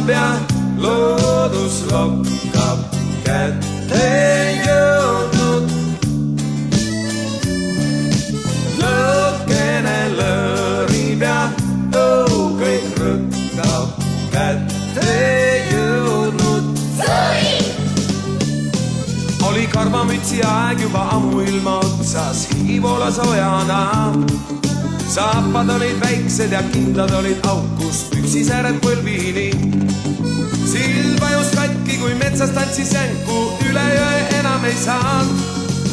paistab ja loodus lokkab kätte jõudnud. Lõkkene lõõrib ja kõik rõkkab kätte jõudnud. Oli karvamütsi aeg juba ammu ilma otsas, higi voolas ojana. Saapad olid väiksed ja kindlad olid aukus, püksisääred põlvini. Sild vajus katki, kui metsas tantsis jänku, üle jõe enam ei saanud.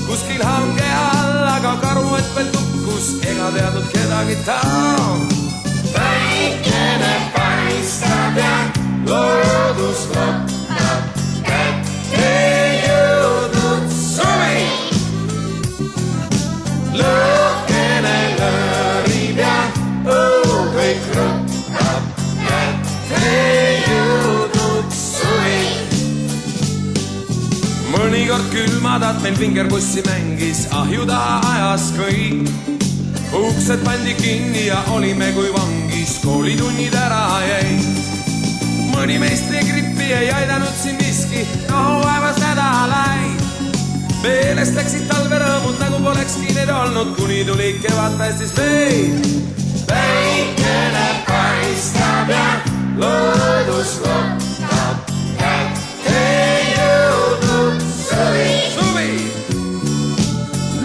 Kuskil hange all, aga karuett veel tukkus, ega teadnud kedagi ta. Päikene paistab ja loodus lokkab kätte jõudnud. Suvi! Lõkkene lõõrib ja kõik rõkkab kätte jõudnud. Suvi! Mõnikord külmadat meil vingerpussi mängis, ahju taha ajas kõik. Uksed pandi kinni ja olime kui vangis, koolitunnid ära jäi. Mõni meistri grippi ei aidanud siin miski, nohu aevas nädalaid. Meelest läksid talverõõmud, nagu polekski need olnud, kuni tuli kevad päästis meid. Päikene paistab ja loodus lokkab kätte jõudnud. Suvi! Suvi!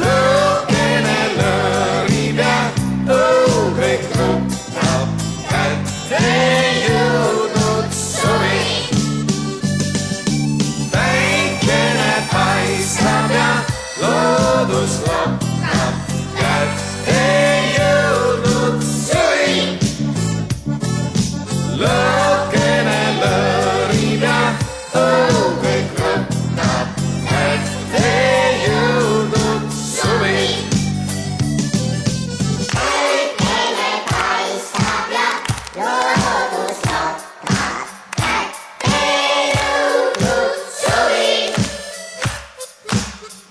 Lõkkene lõõrib ja kõik rõkkab kätte jõudnud. Suvi! Päikene paistab ja loodus lokkab kätte jõudnud. Suvi! Lõkkene lõõrib ja kõik rõkkab kätte jõudnud. Suvi! Päikene paistab ja loodus lokkab kätte jõudnud. Suvi!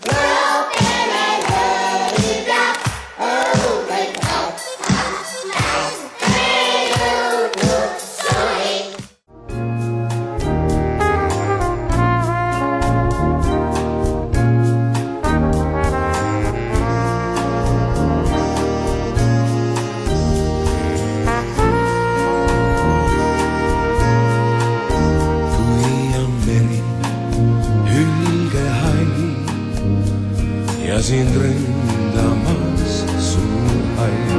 Lõkkene lõõrib ja kõik rõkkab kätte jõudnud. Suvi! Kui on meri hülgehall ja sind ründamas suur hall.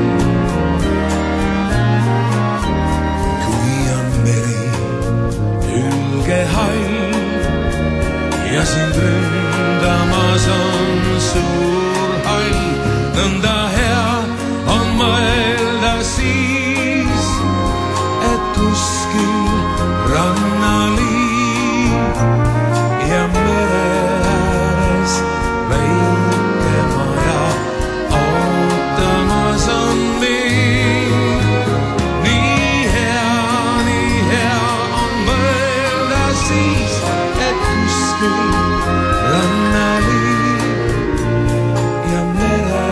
Kui on meri hülgehall ja sind ründamas on suur hall, nõnda hea on mõelda siis, et kuskil rannaliin ja mere ääres väike maja ootamas on mind. Nii hea on mõelda siis, et kuskil rannaliin ja mere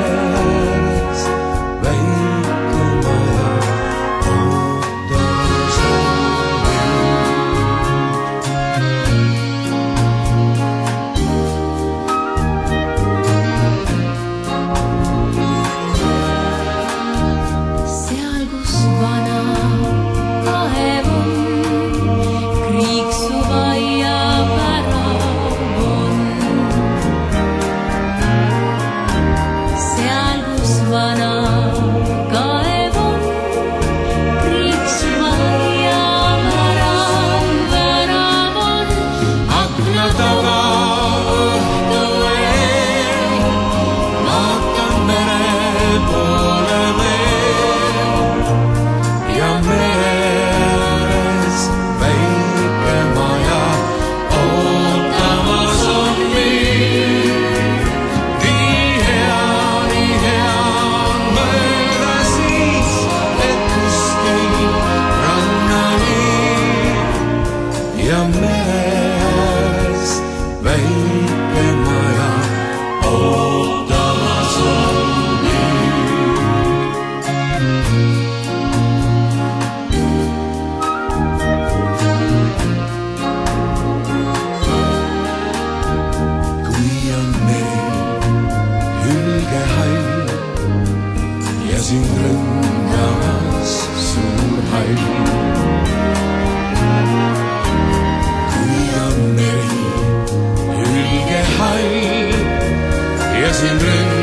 siin rünn.